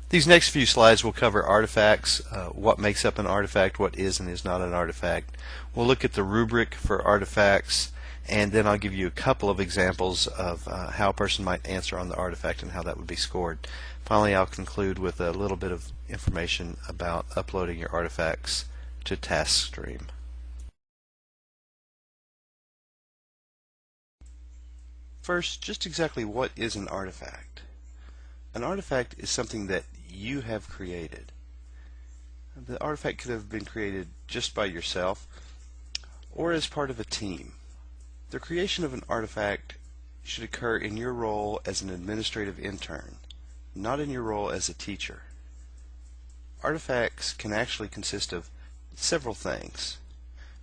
These next few slides will cover artifacts, what makes up an artifact, what is and is not an artifact. We'll look at the rubric for artifacts, and then I'll give you a couple of examples of how a person might answer on the artifact and how that would be scored. Finally, I'll conclude with a little bit of information about uploading your artifacts to TaskStream. First, just exactly what is an artifact? An artifact is something that you have created. The artifact could have been created just by yourself or as part of a team. The creation of an artifact should occur in your role as an administrative intern, not in your role as a teacher. Artifacts can actually consist of several things.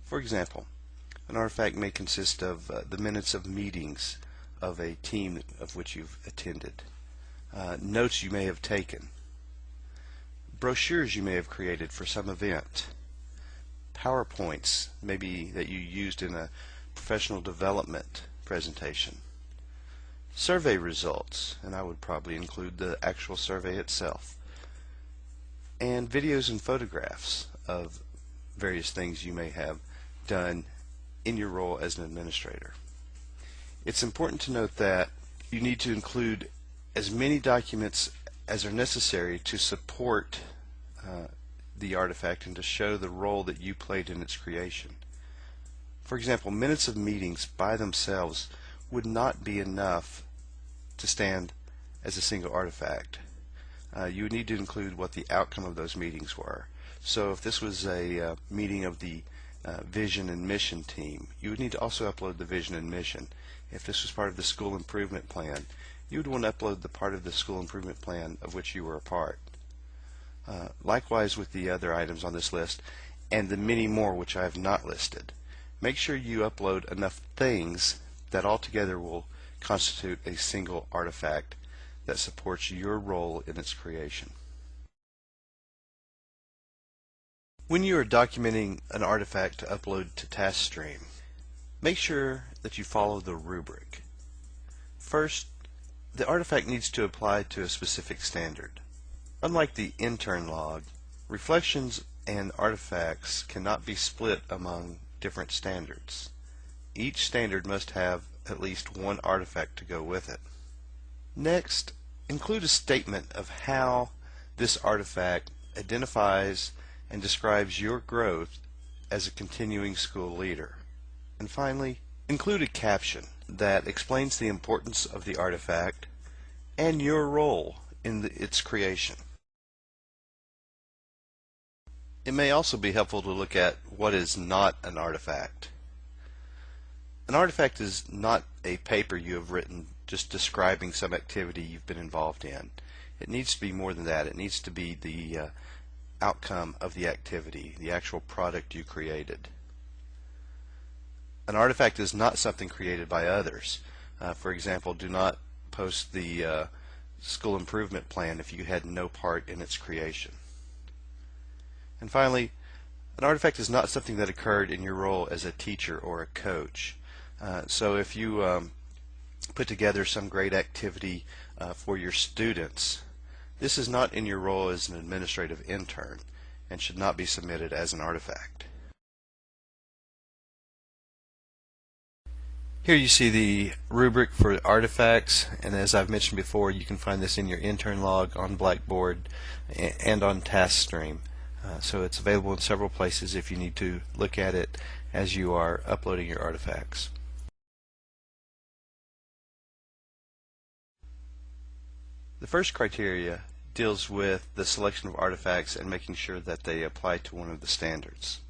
For example, an artifact may consist of the minutes of meetings of a team of which you've attended, notes you may have taken, brochures you may have created for some event, PowerPoints maybe that you used in a professional development presentation, survey results, and I would probably include the actual survey itself, and videos and photographs of various things you may have done in your role as an administrator. It's important to note that you need to include as many documents as are necessary to support the artifact and to show the role that you played in its creation. For example, minutes of meetings by themselves would not be enough to stand as a single artifact. You would need to include what the outcome of those meetings were. So if this was a meeting of the vision and mission team, you would need to also upload the vision and mission. If this was part of the school improvement plan, you would want to upload the part of the school improvement plan of which you were a part. Likewise with the other items on this list and the many more which I have not listed. Make sure you upload enough things that altogether will constitute a single artifact that supports your role in its creation. When you are documenting an artifact to upload to TaskStream, make sure that you follow the rubric. First, the artifact needs to apply to a specific standard. Unlike the intern log, reflections and artifacts cannot be split among different standards. Each standard must have at least one artifact to go with it. Next, include a statement of how this artifact identifies and describes your growth as a continuing school leader. And finally, include a caption that explains the importance of the artifact and your role in its creation. It may also be helpful to look at what is not an artifact. An artifact is not a paper you have written just describing some activity you've been involved in. It needs to be more than that. It needs to be the outcome of the activity, the actual product you created. An artifact is not something created by others. For example, do not post the school improvement plan if you had no part in its creation. And finally, an artifact is not something that occurred in your role as a teacher or a coach. So if you put together some great activity for your students, this is not in your role as an administrative intern and should not be submitted as an artifact. Here you see the rubric for artifacts, and as I've mentioned before, you can find this in your intern log on Blackboard and on TaskStream. So it's available in several places if you need to look at it as you are uploading your artifacts. The first criteria deals with the selection of artifacts and making sure that they apply to one of the standards.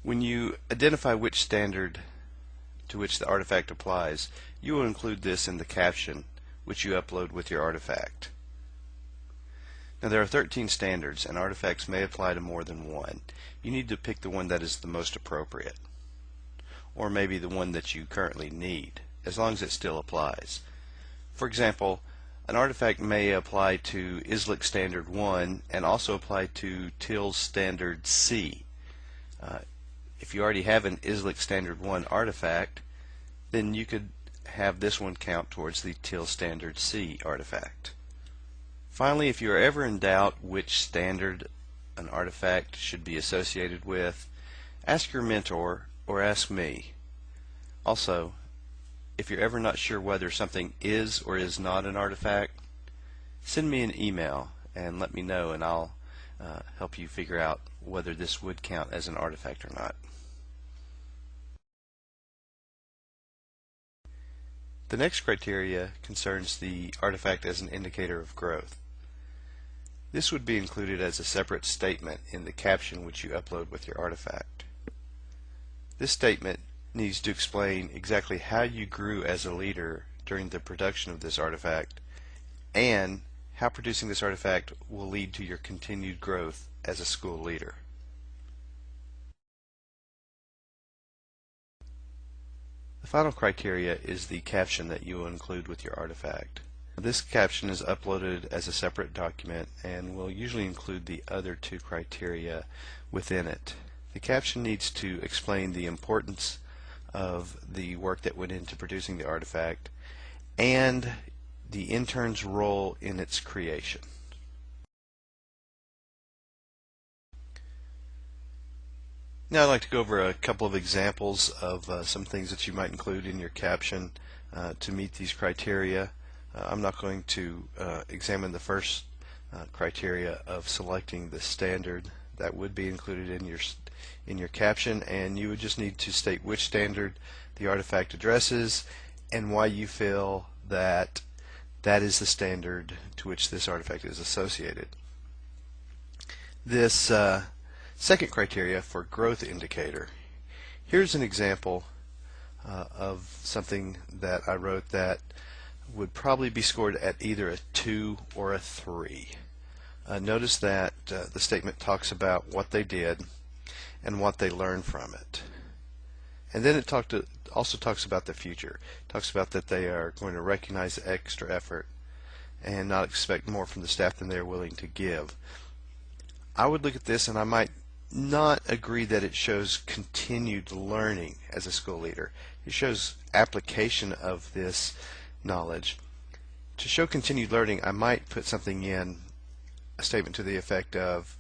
When you identify which standard to which the artifact applies, you will include this in the caption which you upload with your artifact. Now there are 13 standards, and artifacts may apply to more than one. You need to pick the one that is the most appropriate, or maybe the one that you currently need, as long as it still applies. For example, an artifact may apply to ISLIC Standard 1 and also apply to TILS Standard C. If you already have an ISLIC Standard 1 artifact, then you could have this one count towards the TILS Standard C artifact. Finally, if you are ever in doubt which standard an artifact should be associated with, ask your mentor or ask me. Also, if you're ever not sure whether something is or is not an artifact, send me an email and let me know, and I'll help you figure out whether this would count as an artifact or not. The next criteria concerns the artifact as an indicator of growth. This would be included as a separate statement in the caption which you upload with your artifact. This statement needs to explain exactly how you grew as a leader during the production of this artifact and how producing this artifact will lead to your continued growth as a school leader. The final criteria is the caption that you will include with your artifact. This caption is uploaded as a separate document and will usually include the other two criteria within it. The caption needs to explain the importance of the work that went into producing the artifact and the intern's role in its creation. Now I'd like to go over a couple of examples of some things that you might include in your caption to meet these criteria. I'm not going to examine the first criteria of selecting the standard that would be included in your caption, and you would just need to state which standard the artifact addresses and why you feel that that is the standard to which this artifact is associated. This second criteria for growth indicator. Here's an example of something that I wrote that would probably be scored at either a 2 or a 3. Notice that the statement talks about what they did and what they learned from it. And then it also talks about the future. It talks about that they are going to recognize the extra effort and not expect more from the staff than they're willing to give. I would look at this and I might not agree that it shows continued learning as a school leader. It shows application of this knowledge. To show continued learning, I might put something in, a statement to the effect of,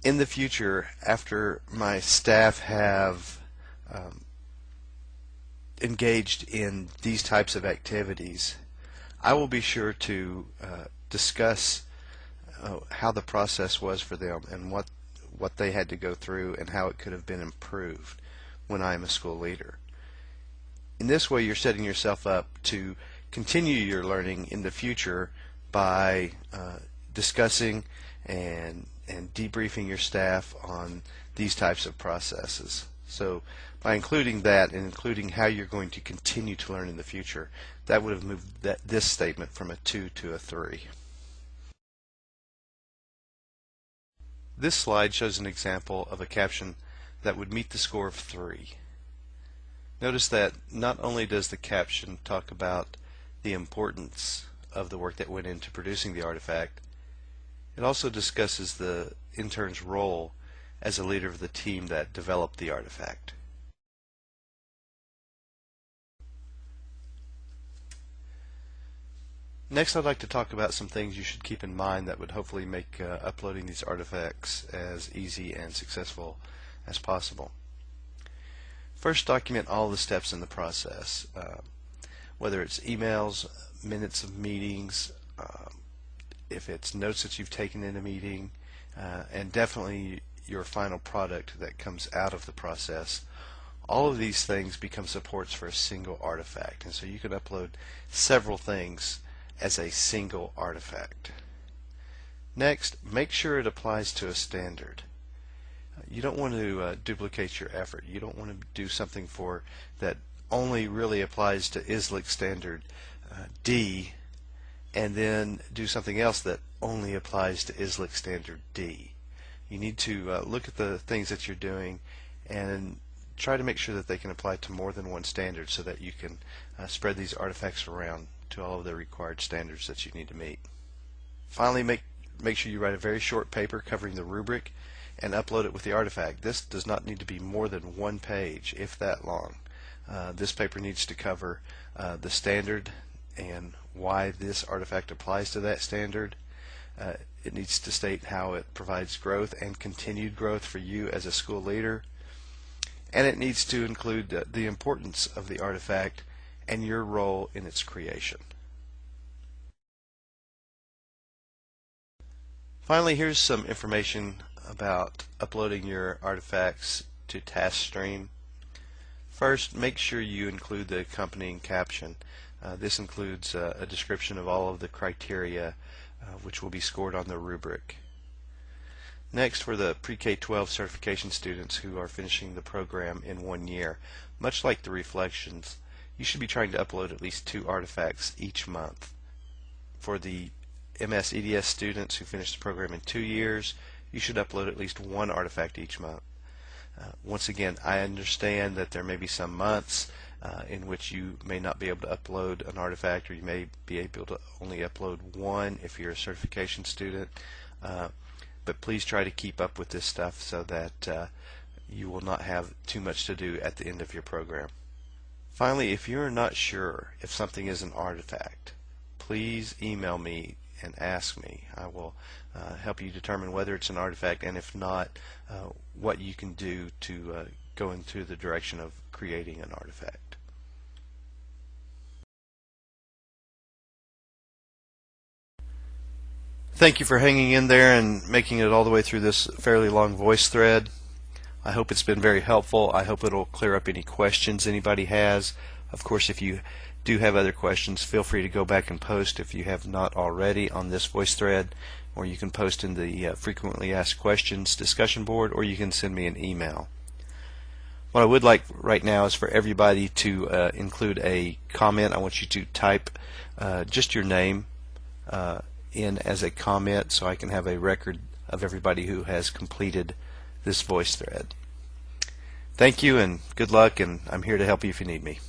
in the future, after my staff have engaged in these types of activities, I will be sure to discuss how the process was for them and what they had to go through and how it could have been improved when I am a school leader. In this way, you're setting yourself up to continue your learning in the future by discussing and debriefing your staff on these types of processes. So by including that and including how you're going to continue to learn in the future, that would have moved this statement from a 2 to a 3. This slide shows an example of a caption that would meet the score of 3. Notice that not only does the caption talk about the importance of the work that went into producing the artifact, it also discusses the intern's role as a leader of the team that developed the artifact. Next, I'd like to talk about some things you should keep in mind that would hopefully make uploading these artifacts as easy and successful as possible. First, document all the steps in the process, whether it's emails, minutes of meetings, if it's notes that you've taken in a meeting, and definitely your final product that comes out of the process. All of these things become supports for a single artifact, and so you can upload several things as a single artifact. Next, make sure it applies to a standard. You don't want to duplicate your effort. You don't want to do something that only really applies to ISLIC standard D and then do something else that only applies to ISLIC standard D. You need to look at the things that you're doing and try to make sure that they can apply to more than one standard so that you can spread these artifacts around to all of the required standards that you need to meet. Finally, make sure you write a very short paper covering the rubric and upload it with the artifact. This does not need to be more than 1 page, if that long. This paper needs to cover the standard and why this artifact applies to that standard. It needs to state how it provides growth and continued growth for you as a school leader. And it needs to include the importance of the artifact and your role in its creation. Finally, here's some information about uploading your artifacts to TaskStream. First, make sure you include the accompanying caption. This includes a description of all of the criteria which will be scored on the rubric. Next, for the pre-K-12 certification students who are finishing the program in 1 year, much like the reflections, you should be trying to upload at least 2 artifacts each month. For the MS EDS students who finish the program in 2 years, you should upload at least 1 artifact each month. Once again, I understand that there may be some months in which you may not be able to upload an artifact, or you may be able to only upload 1 if you're a certification student. But please try to keep up with this stuff so that you will not have too much to do at the end of your program. Finally, if you're not sure if something is an artifact, please email me and ask me. I will help you determine whether it's an artifact, and if not, what you can do to go into the direction of creating an artifact. Thank you for hanging in there and making it all the way through this fairly long voice thread. I hope it's been very helpful. I hope it'll clear up any questions anybody has. Of course, if you do have other questions, feel free to go back and post if you have not already on this voice thread, or you can post in the frequently asked questions discussion board, or you can send me an email. What I would like right now is for everybody to include a comment. I want you to type just your name in as a comment so I can have a record of everybody who has completed this voice thread. Thank you and good luck, and I'm here to help you if you need me.